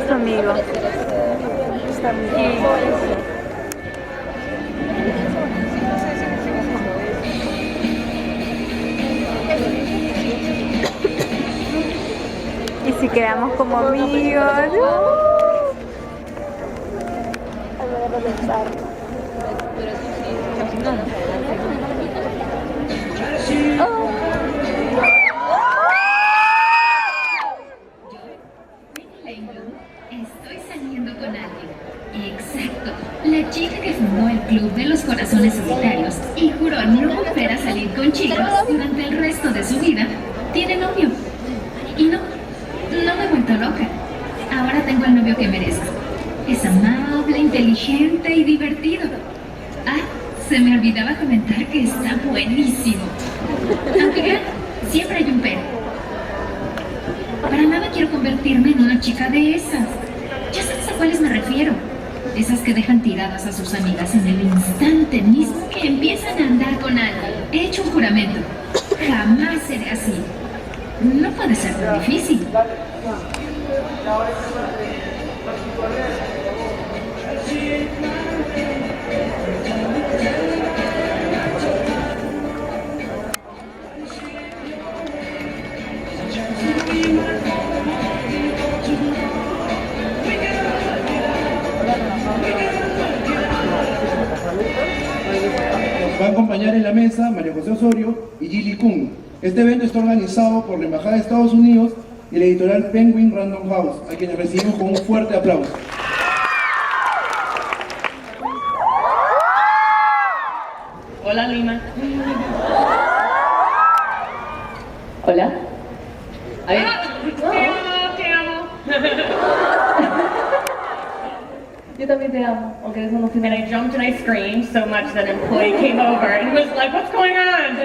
es tu amigo. Está muy Y si quedamos como amigos. Estoy saliendo con alguien. Exacto, la chica que fundó el club de los corazones solitarios y juró no volver a salir con chicos durante el resto de su vida, tiene novio. Y no me he vuelto loca. Ahora tengo el novio que merezco. Es amable, inteligente y divertido. Ah, se me olvidaba comentar que está buenísimo. Aunque vean, siempre hay un pero. Para nada quiero convertirme en una chica de esas. Ya sabes a cuáles me refiero. Esas que dejan tiradas a sus amigas en el instante mismo que empiezan a andar con alguien. He hecho un juramento. Jamás seré así. No puede ser tan difícil. Nos va a acompañar en la mesa María José Osorio y Gilly Kuhn. Este evento está organizado por la Embajada de Estados Unidos y la editorial Penguin Random House, a quienes recibimos con un fuerte aplauso. Hola, Lima. Hola. A ver. Te amo. Yo también te amo, aunque eso no And I jumped and I screamed so much that an employee came over and was like, "What's going on?"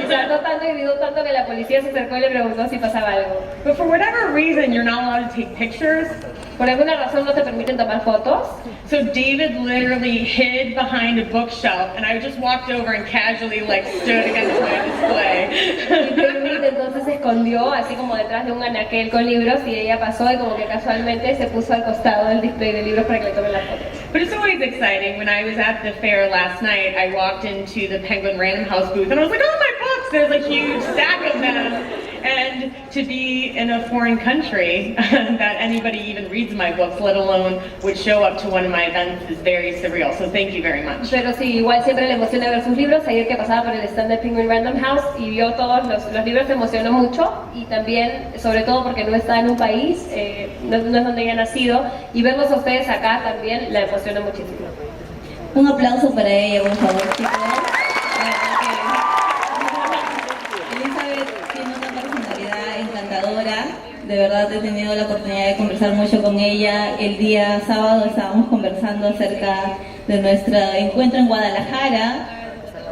saltó tanto y gritó tanto que la policía se acercó y le preguntó si pasaba algo. But for whatever reason, you're not allowed to take pictures. Por alguna razón no te permiten tomar fotos. So David literally hid behind a bookshelf, and I just walked over and casually like stood against my display. Y David entonces se escondió así como detrás de un anaquel con libros y ella pasó y como que casualmente se puso al costado del display de libros para que le tomen las fotos. But it's always exciting. When I was at the fair last night, I walked into the Penguin Random House booth, and I was like, "Oh, my books!" There's a huge stack of them. And to be in a foreign country that anybody even reads my books, let alone would show up to one of my events, is very surreal. So thank you very much. Pero sí, igual siempre le emociona ver sus libros. Ayer que pasaba por el stand de Penguin Random House y vio todos los libros, se emocionó mucho. Y también, sobre todo porque no está en un país, no es donde ella ha nacido. Y verlos a ustedes acá también la emociona muchísimo. Un aplauso para ella, por favor, chicos. Elizabeth tiene una personalidad encantadora. De verdad he tenido la oportunidad de conversar mucho con ella. El día sábado estábamos conversando acerca de nuestro encuentro en Guadalajara,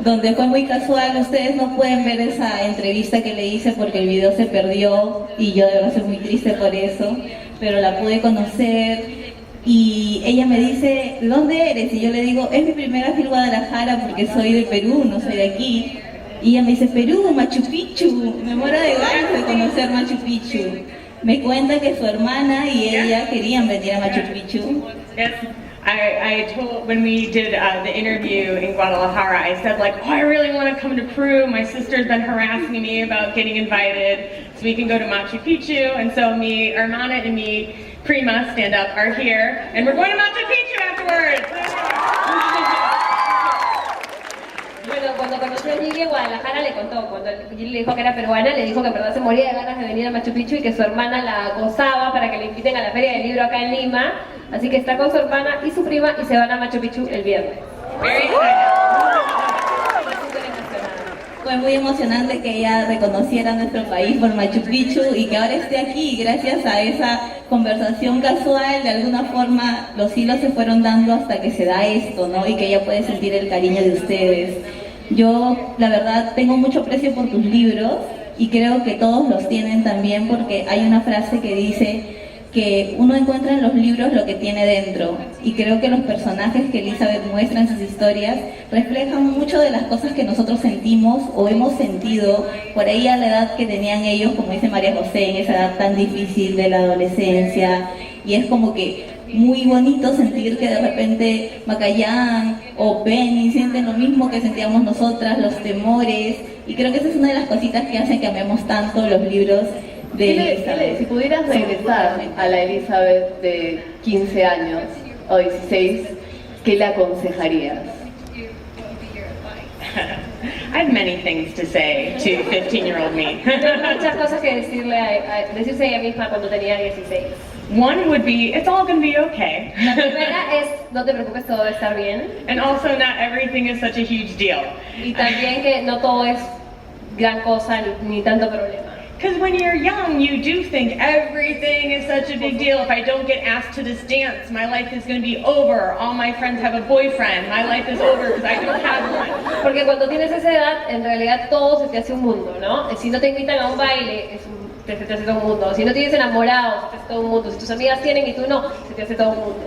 donde fue muy casual. Ustedes no pueden ver esa entrevista que le hice porque el video se perdió y yo de verdad soy muy triste por eso, pero la pude conocer. Y ella me dice, ¿de dónde eres? Y yo le digo, es mi primera FIL Guadalajara porque soy de Perú, no soy de aquí. Y ella me dice, Perú, Machu Picchu, me muero de ganas de conocer Machu Picchu. Me cuenta que su hermana y ella querían venir a Machu Picchu. Yes. I told, when we did the interview in Guadalajara, I said like, oh, I really want to come to Peru. My sister's been harassing me about getting invited so we can go to Machu Picchu. And so mi hermana and mi prima, stand up, are here. And we're going to Machu Picchu afterwards. Bueno, cuando conoció a Gilly en Guadalajara le contó, cuando Gilly le dijo que era peruana, le dijo que en verdad se moría de ganas de venir a Machu Picchu y que su hermana la acosaba para que le inviten a la Feria del Libro acá en Lima. Así que está con su hermana y su prima y se van a Machu Picchu el viernes. Fue muy emocionante que ella reconociera nuestro país por Machu Picchu y que ahora esté aquí. Gracias a esa conversación casual, de alguna forma los hilos se fueron dando hasta que se da esto, ¿no? Y que ella puede sentir el cariño de ustedes. Yo, la verdad, tengo mucho aprecio por tus libros y creo que todos los tienen también, porque hay una frase que dice que uno encuentra en los libros lo que tiene dentro, y creo que los personajes que Elizabeth muestra en sus historias reflejan mucho de las cosas que nosotros sentimos o hemos sentido por ahí a la edad que tenían ellos, como dice María José, en esa edad tan difícil de la adolescencia, y es como que muy bonito sentir que de repente Macayán o Penny sienten lo mismo que sentíamos nosotras, los temores, y creo que esa es una de las cositas que hacen que amemos tanto los libros de Elizabeth. Si pudieras regresar a la Elizabeth de 15 años o 16, ¿qué le aconsejarías? I have many things to say to 15-year-old me. Tengo muchas cosas que decirse a ella misma cuando tenía 16. One would be, it's all going to be okay. La primera es, no te preocupes, todo va a estar bien. And also, not everything is such a huge deal. Y también que no todo es gran cosa ni tanto problema. Because when you're young, you do think everything is such a big deal. If I don't get asked to this dance, my life is going to be over. All my friends have a boyfriend. My life is over because I don't have one. Porque cuando tienes esa edad, en realidad todo se te hace un mundo, ¿no? Si no te invitan a un baile, se te hace todo un mundo. Si no tienes enamorado, se te hace todo un mundo. Si tus amigas tienen y tú no, se te hace todo un mundo.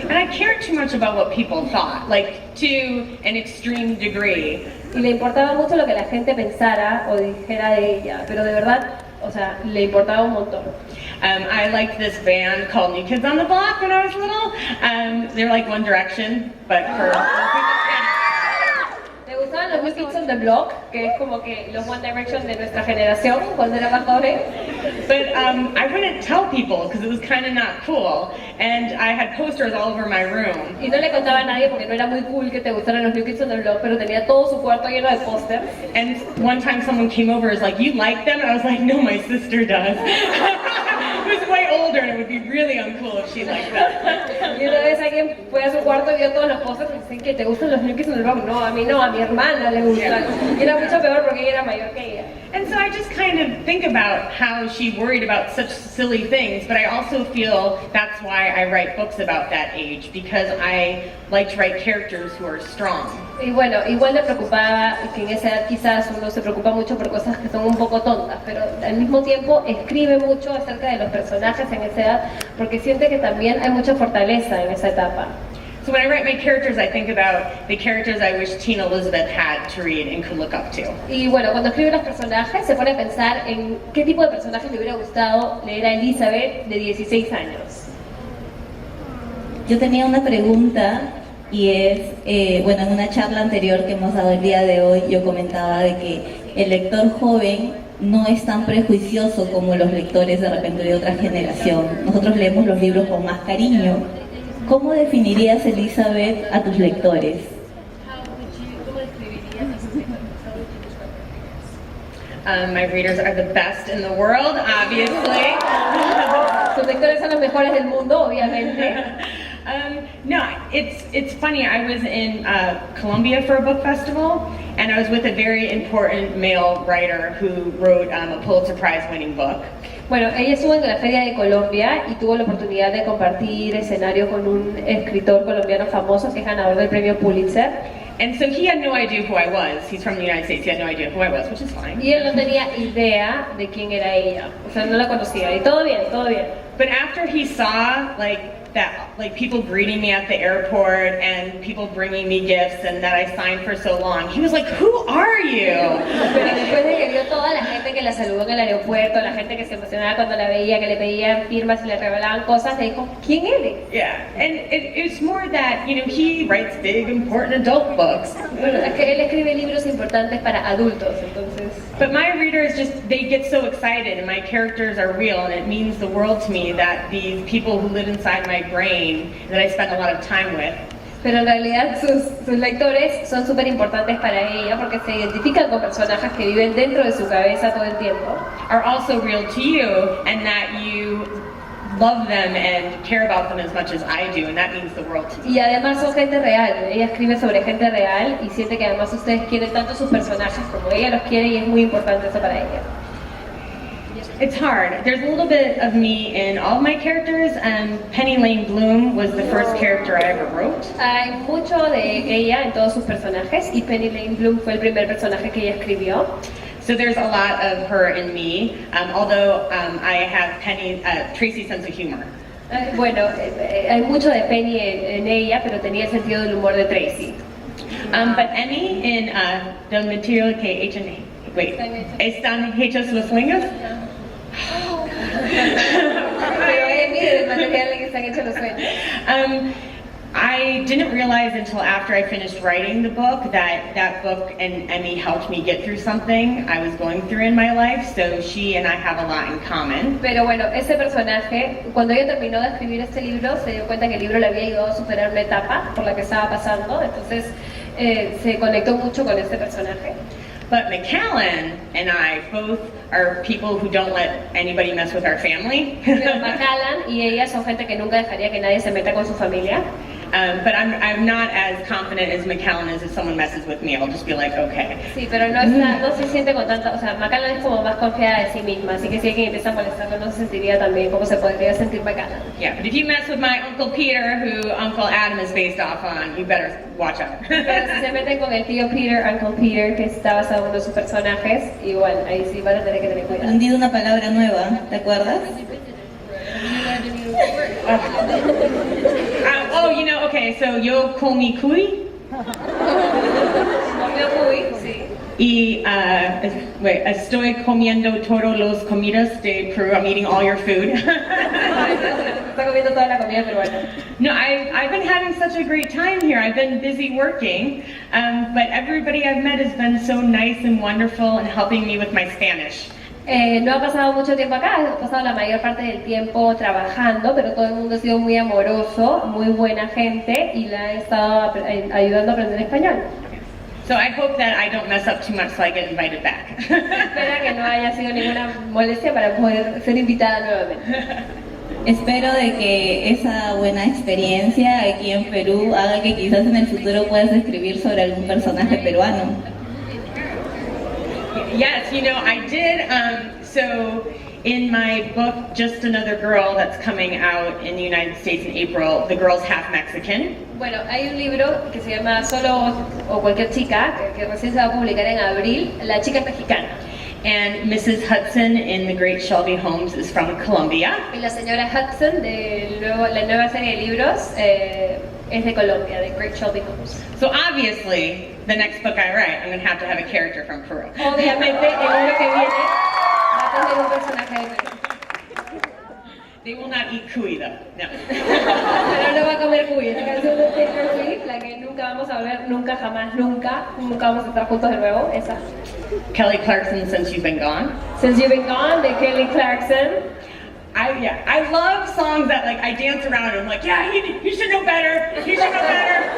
And I cared too much about what people thought, like to an extreme degree. Y le importaba mucho lo que la gente pensara o dijera de ella, pero de verdad, o sea, le importaba un montón. I liked this band called New Kids on the Block when I was little. They're like One Direction, but for Me gustaban los New Kids on the Block, que es como que los One Direction de nuestra generación, cuando era más joven. But I wouldn't tell people because it was kind of not cool. And I had posters all over my room. Y no le contaba a nadie porque no era muy cool que te gustaran los New Kids on the Block, pero tenía todo su cuarto lleno de pósters. And one time someone came over and was like, "You like them?" And I was like, "No, my sister does." It was way older and it would be really uncool if she liked them. Y una vez alguien fue a su cuarto y vio todos los pósters y dicen que te gustan los New Kids on the Block. No, a mí no, a mi hermana le gustan. Y era mucho peor porque ella era mayor que ella. And so I just kind of think about how she worried about such silly things, but I also feel that's why I write books about that age, because I like to write characters who are strong. Y bueno, igual le preocupaba que en esa edad quizás uno se preocupa mucho por cosas que son un poco tontas, pero al mismo tiempo escribe mucho acerca de los personajes en esa edad porque siente que también hay mucha fortaleza en esa etapa. So when I write my characters, I think about the characters I wish Teen Elizabeth had to read and could look up to. Y bueno, cuando escribe los personajes se pone a pensar en qué tipo de personajes le hubiera gustado leer a Elizabeth de 16 años. Yo tenía una pregunta y es, bueno, en una charla anterior que hemos dado el día de hoy, yo comentaba de que el lector joven no es tan prejuicioso como los lectores de repente de otra generación. Nosotros leemos los libros con más cariño. ¿Cómo definirías, Elizabeth, a tus lectores? My readers are the best in the world, obviously. Sus lectores son los mejores del mundo, obviamente. No, it's funny. I was in Colombia for a book festival, and I was with a very important male writer who wrote a Pulitzer Prize-winning book. Bueno, ella estuvo en la Feria de Colombia y tuvo la oportunidad de compartir escenario con un escritor colombiano famoso que es ganador del premio Pulitzer. And so he had no idea who I was. He's from the United States. He had no idea who I was, which is fine. Y él no tenía idea de quién era ella. O sea, no la conocía. Y todo bien, todo bien. But after he saw, like people greeting me at the airport and people bringing me gifts and that I signed for so long, he was like, "Who are you?" Pero después de que vio toda la gente que la saludó en el aeropuerto, la gente que se emocionaba cuando la veía, que le pedían firmas y le regalaban cosas, le dijo, ¿quién eres? Yeah, and it's more that, you know, he writes big, important adult books. Bueno, es que él escribe libros importantes para adultos, entonces. But my readers they get so excited and my characters are real and it means the world to me that these people who live inside my brain that I spend a lot of time with. Pero en realidad sus lectores son súper importantes para ella porque se identifican con personajes que viven dentro de su cabeza todo el tiempo. Are also real to you and that you love them and care about them as much as I do, and that means the world to me. Y además son gente real. Ella escribe sobre gente real y siente que además ustedes quieren tanto sus personajes como ella los quiere y es muy importante eso para ella. It's hard. There's a little bit of me in all of my characters, and Penny Lane Bloom was the first character I ever wrote. Hay mucho de ella en todos sus personajes y Penny Lane Bloom fue el primer personaje que ella escribió. So there's a lot of her in me, although I have Tracy's sense of humor. Bueno, hay mucho de Penny en ella, pero tenía el sentido del humor de Tracy. But Emmy in the material que están hechos los lingus. Pero Emmy del material en que están hechos los sueños. I didn't realize until after I finished writing the book that book and Emmy helped me get through something I was going through in my life, so she and I have a lot in common. Pero bueno, ese personaje, cuando ella terminó de escribir este libro, se dio cuenta que el libro le había ayudado a superar una etapa por la que estaba pasando, entonces se conectó mucho con este personaje. But Macallan and I both are people who don't let anybody mess with our family. Pero Macallan y ella son gente que nunca dejaría que nadie se meta con su familia. But I'm not as confident as Macallan is. If someone messes with me, I'll just be like, okay. Sí, pero no se siente con tanta, o sea, Macallan es como más confiada de sí misma, así que si alguien empieza a molestarlo no se sentiría tan bien como se podría sentir Macallan. Yeah, but if you mess with my Uncle Peter, who Uncle Adam is based off on, you better watch out. Pero si se meten con el tío Peter, Uncle Peter, que está basado en uno de sus personajes, igual, ahí sí van a tener que tener cuidado. Aprendido una palabra nueva, ¿te acuerdas? Oh, you know, okay, so yo comí cuy. Comió cuy, sí. Y, wait, estoy comiendo todos los comidas de Peru. I'm eating all your food. Está comiendo toda la comida peruana. No, I've been having such a great time here. I've been busy working, but everybody I've met has been so nice and wonderful and helping me with my Spanish. No ha pasado mucho tiempo acá, he pasado la mayor parte del tiempo trabajando, pero todo el mundo ha sido muy amoroso, muy buena gente y la he estado ayudando a aprender español. So I hope that I don't mess up too much so I get invited back. Espero que no haya sido ninguna molestia para poder ser invitada nuevamente. Espero de que esa buena experiencia aquí en Perú haga que quizás en el futuro puedas escribir sobre algún personaje peruano. Yes, you know, I did. So in my book, Just Another Girl, that's coming out in the United States in April, the girl's half Mexican. Bueno, hay un libro que se llama Solo o Cualquier Chica, que recién se va a publicar en abril, La chica es mexicana. And Mrs. Hudson in The Great Shelby Holmes is from Colombia. Y la señora Hudson de la nueva serie de libros es de Colombia, de Great Shelby Holmes. So obviously, the next book I write, I'm going to have a character from Peru. Obviamente, el libro que viene va a tener un personaje de Perú. They will not eat cuy though, no. Pero no va a comer cuy. Esta canción de Taylor Swift, la que nunca vamos a ver, nunca, jamás, nunca vamos a estar juntos de nuevo, esa. Kelly Clarkson, Since You've Been Gone. Since You've Been Gone, de Kelly Clarkson. I love songs that like I dance around and I'm like, yeah, you should know better, you should know better.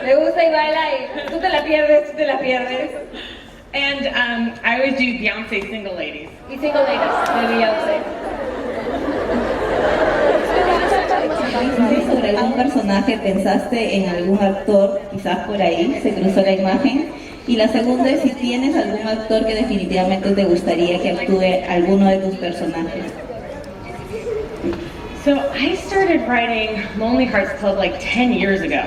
Me gusta y baila y tú te la pierdes, tú te la pierdes. And I always do Beyonce Single Ladies. Y Single Ladies de Beyoncé. ¿Sobre algún personaje pensaste en algún actor? Quizás por ahí se cruzó la imagen. Y la segunda es si tienes algún actor que definitivamente te gustaría que actúe alguno de tus personajes. So I started writing Lonely Hearts Club like 10 years ago.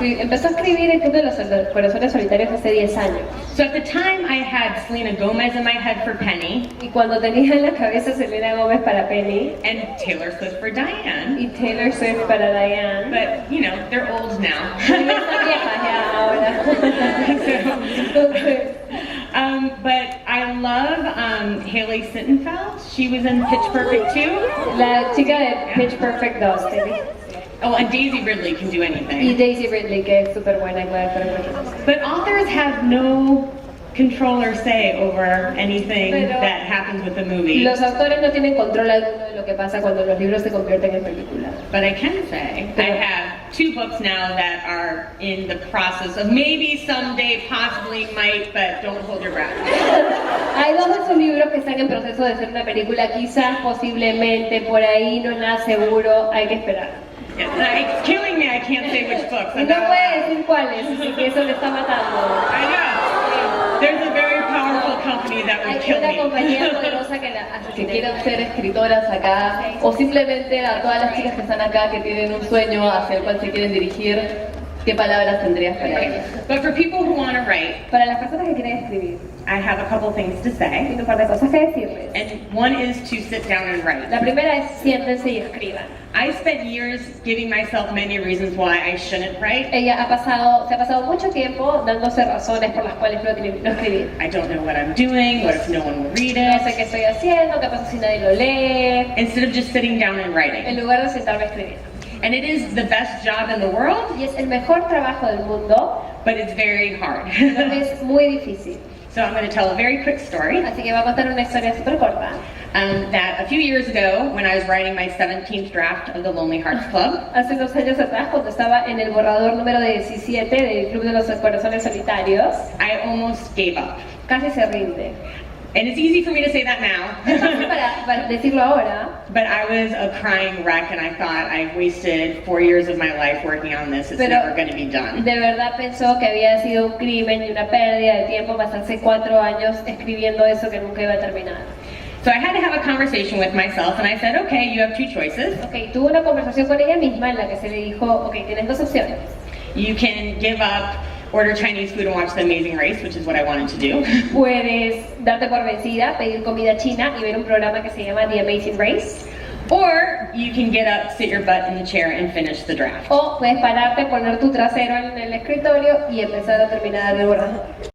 Empezó a escribir el Club de los Corazones Solitarios hace 10 años. So at the time I had Selena Gomez in my head for Penny. Y cuando tenía en la cabeza Selena Gomez para Penny. And Taylor Swift for Diane. Y Taylor Swift para Diane. But, you know, they're old now. Están viejas ya ahora. But I love Haley Sittenfeld. She was in Pitch Perfect too. La chica de Pitch Perfect 2, Teddy. Oh, and Daisy Ridley can do anything. Y Daisy Ridley, que es súper buena, claro. But authors have no control or say over anything that happens with the movie. Los autores no tienen control alguno de lo que pasa cuando los libros se convierten en películas. But I can say I have 2 books now that are in the process of maybe someday, possibly, might, but don't hold your breath. Hay 2 de esos libros que están en proceso de ser una película, quizás, posiblemente, por ahí, no es nada seguro, hay que esperar. Yeah, it's killing me, I can't say which books. No puede decir cuáles, así que eso le está matando. I know. There's a very powerful company that would kill me. Hay una compañía poderosa que quieran ser escritoras acá, o simplemente a todas las chicas que están acá que tienen un sueño hacia el cual se quieren dirigir, ¿qué palabras tendrías para ellas? But for people who want to write, para las personas que quieren escribir, I have a couple things to say. Tengo un par de cosas que decirles. And one is to sit down and write. La primera es siéntense y escriban. I spent years giving myself many reasons why I shouldn't write. Se ha pasado mucho tiempo dándose razones por las cuales no escribir. I don't know what I'm doing, what if no one will read No it? sé qué estoy haciendo, qué pasa si nadie lo lee. Instead of just sitting down and writing. En lugar de sentarme a escribir. And it is the best job in the world, Y es el mejor trabajo del mundo, but it's very hard. pero es muy difícil. So I'm going to tell a very quick story. Así que voy a contar una historia súper corta. That a few years ago, when I was writing my 17th draft of the Lonely Hearts Club, Hace unos años atrás, cuando estaba en el borrador número 17 del Club de los Corazones Solitarios, I almost gave up. casi se rinde. And it's easy for me to say that now, Es fácil para decirlo ahora, but I was a crying wreck and I thought I've wasted 4 years of my life working on this. It's Pero never going to be done. de verdad pensó que había sido un crimen y una pérdida de tiempo pasarse 4 años escribiendo eso que nunca iba a terminar. So I had to have a conversation with myself and I said, okay, you have two choices. Ok, tuvo una conversación con ella misma en la que se le dijo, ok, tienes dos opciones. You can give up, order Chinese food and watch The Amazing Race, which is what I wanted to do. Puedes darte por vencida, pedir comida china y ver un programa que se llama The Amazing Race. Or you can get up, sit your butt in the chair and finish the draft. O puedes pararte, poner tu trasero en el escritorio y empezar a terminar el borrador.